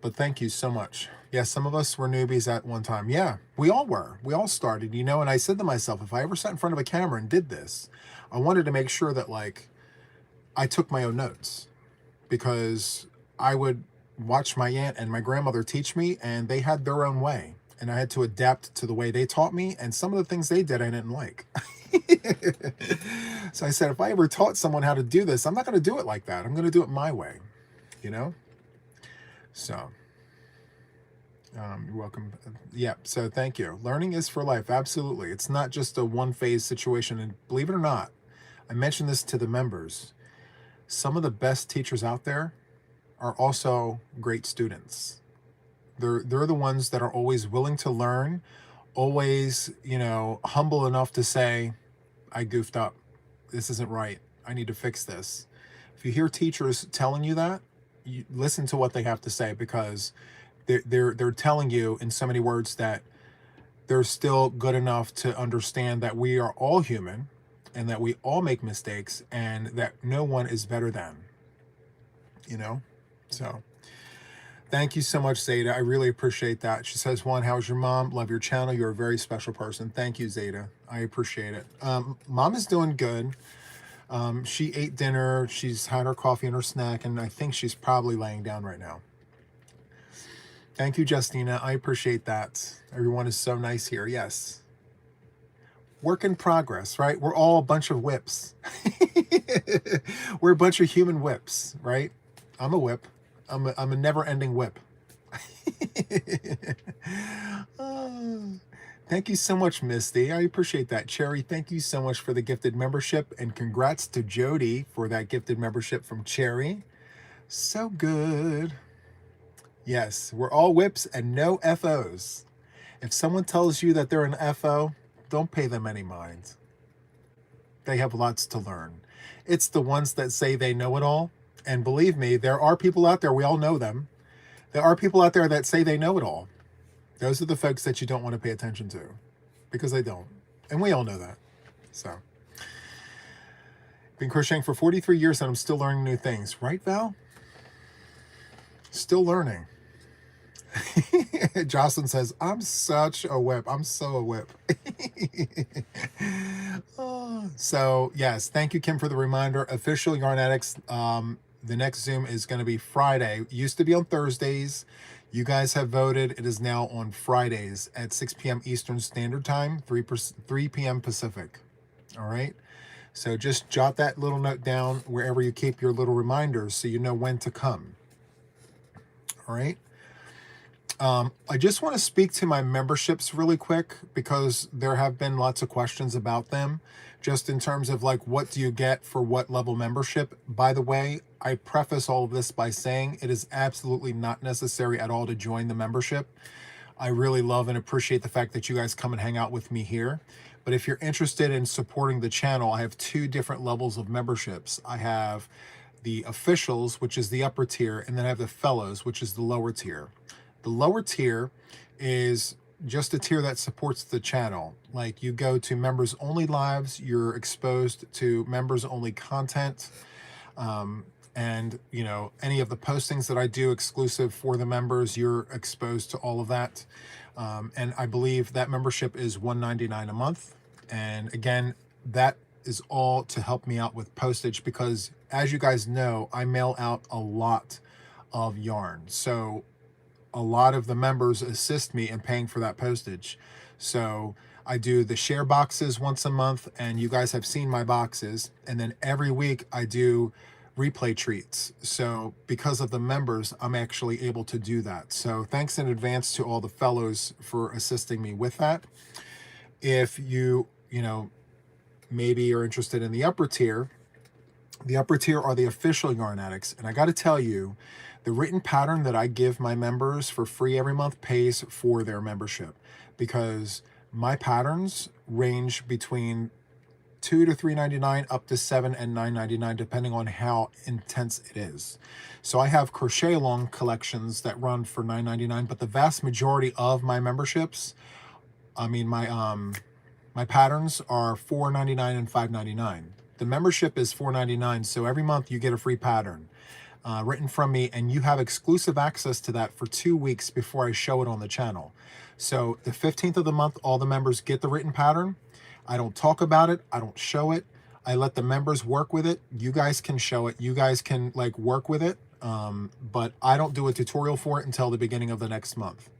But thank you so much. Yeah, some of us were newbies at one time. Yeah, we all were. We all started, you know, and I said to myself, if I ever sat in front of a camera and did this, I wanted to make sure that, like, I took my own notes, because I would watch my aunt and my grandmother teach me, and they had their own way, and I had to adapt to the way they taught me, and some of the things they did I didn't like. So I said, if I ever taught someone how to do this, I'm not going to do it like that. I'm going to do it my way, you know? So you're welcome. Yeah, so thank you. Learning is for life. Absolutely. It's not just a one-phase situation. And believe it or not, I mentioned this to the members, some of the best teachers out there are also great students. They're the ones that are always willing to learn, always, you know, humble enough to say, I goofed up. This isn't right. I need to fix this. If you hear teachers telling you that, you listen to what they have to say, because they're telling you in so many words that they're still good enough to understand that we are all human and that we all make mistakes and that no one is better than, you know? So thank you so much, Zeta. I really appreciate that. She says, Juan, how's your mom? Love your channel. You're a very special person. Thank you, Zeta. I appreciate it. Mom is doing good. She ate dinner. She's had her coffee and her snack, and I think she's probably laying down right now. Thank you, Justina. I appreciate that. Everyone is so nice here. Yes. Work in progress, right? We're all a bunch of whips. We're a bunch of human whips, right? I'm a whip. I'm a never-ending whip. Thank you so much, Misty. I appreciate that. Cherry, thank you so much for the gifted membership, and congrats to Jody for that gifted membership from Cherry. So good. Yes, we're all whips and no FOs. If someone tells you that they're an FO, don't pay them any mind. They have lots to learn. It's the ones that say they know it all. And believe me, there are people out there, we all know them. There are people out there that say they know it all. Those are the folks that you don't want to pay attention to, because they don't. And we all know that. So, been crocheting for 43 years and I'm still learning new things. Right, Val? Still learning. Jocelyn says, I'm such a whip. I'm so a whip. Oh, so, yes, thank you, Kim, for the reminder. Official Yarn Addicts, the next Zoom is going to be Friday. It used to be on Thursdays. You guys have voted. It is now on Fridays at 6 p.m. Eastern Standard Time, 3 p.m. Pacific. All right? So just jot that little note down wherever you keep your little reminders so you know when to come. All right? I just want to speak to my memberships really quick, because there have been lots of questions about them, just in terms of like, what do you get for what level membership? By the way, I preface all of this by saying it is absolutely not necessary at all to join the membership. I really love and appreciate the fact that you guys come and hang out with me here. But if you're interested in supporting the channel, I have 2 different levels of memberships. I have the officials, which is the upper tier, and then I have the fellows, which is the lower tier. The lower tier is just a tier that supports the channel. Like, you go to members only lives, you're exposed to members only content, and you know, any of the postings that I do exclusive for the members, you're exposed to all of that. And I believe that membership is $199 a month. And again, that is all to help me out with postage, because as you guys know, I mail out a lot of yarn. So a lot of the members assist me in paying for that postage. So I do the share boxes once a month, and you guys have seen my boxes. And then every week I do replay treats. So because of the members, I'm actually able to do that. So thanks in advance to all the fellows for assisting me with that. If you know, maybe you're interested in the upper tier are the official Yarn Addicts. And I got to tell you, the written pattern that I give my members for free every month pays for their membership, because my patterns range between $2 to $3.99 up to $7 and $9.99, depending on how intense it is. So I have crochet along collections that run for $9.99, but the vast majority of my memberships, I mean my patterns are $4.99 and $5.99. The membership is $4.99, so every month you get a free pattern written from me, and you have exclusive access to that for 2 weeks before I show it on the channel. So the 15th of the month, all the members get the written pattern. I don't talk about it. I don't show it. I let the members work with it. You guys can show it. You guys can like work with it. But I don't do a tutorial for it until the beginning of the next month,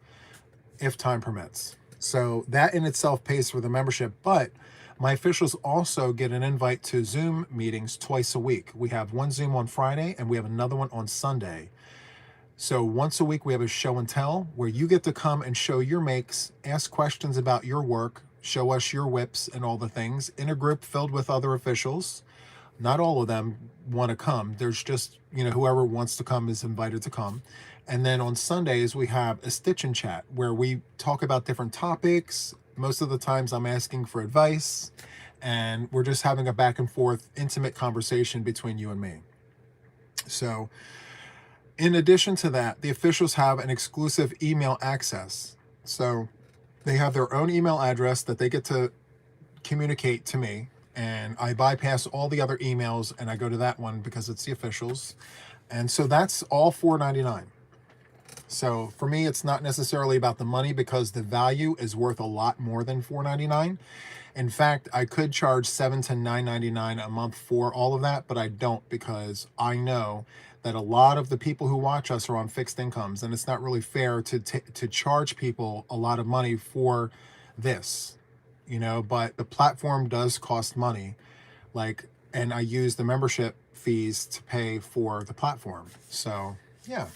if time permits. So that in itself pays for the membership. But my officials also get an invite to Zoom meetings twice a week. We have one Zoom on Friday and we have another one on Sunday. So once a week we have a show and tell where you get to come and show your makes, ask questions about your work, show us your whips and all the things in a group filled with other officials. Not all of them want to come. There's just, you know, whoever wants to come is invited to come. And then on Sundays, we have a stitch and chat where we talk about different topics. Most of the times I'm asking for advice. and we're just having a back and forth intimate conversation between you and me. So in addition to that, the officials have an exclusive email access. So they have their own email address that they get to communicate to me, and I bypass all the other emails and I go to that one because it's the officials. And so that's all $4.99. So for me, it's not necessarily about the money because the value is worth a lot more than $4.99. In fact, I could charge $7 to $9.99 a month for all of that, but I don't, because I know that a lot of the people who watch us are on fixed incomes, and it's not really fair to charge people a lot of money for this, you know. But the platform does cost money, and I use the membership fees to pay for the platform. So yeah,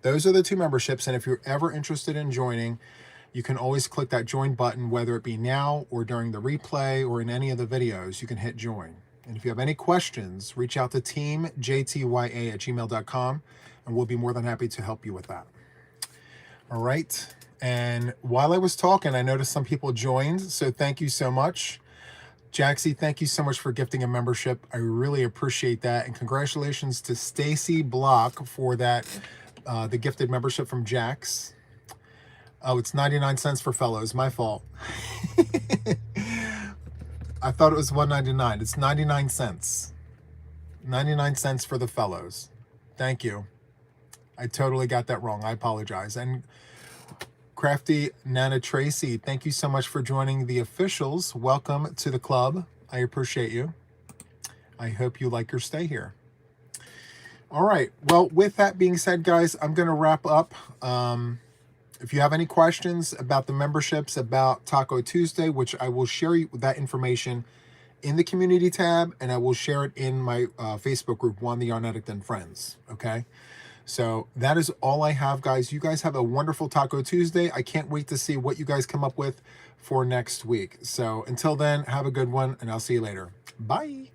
those are the two memberships. And if you're ever interested in joining, you can always click that join button, whether it be now or during the replay or in any of the videos. You can hit join. And if you have any questions, reach out to teamjtya@gmail.com, and we'll be more than happy to help you with that. All right. And while I was talking, I noticed some people joined, so thank you so much. Jaxie, thank you so much for gifting a membership. I really appreciate that. And congratulations to Stacy Block for that, the gifted membership from Jax. Oh, it's 99 cents for fellows. My fault. I thought it was $1.99. It's 99 cents. 99 cents for the fellows. Thank you. I totally got that wrong. I apologize. And Crafty Nana Tracy, thank you so much for joining the officials. Welcome to the club. I appreciate you. I hope you like your stay here. All right. Well, with that being said, guys, I'm going to wrap up. If you have any questions about the memberships, about Taco Tuesday, which I will share that information in the community tab, and I will share it in my Facebook group, Juan the Yarn Addict and Friends. Okay. So that is all I have, guys. You guys have a wonderful Taco Tuesday. I can't wait to see what you guys come up with for next week. So until then, have a good one, and I'll see you later. Bye.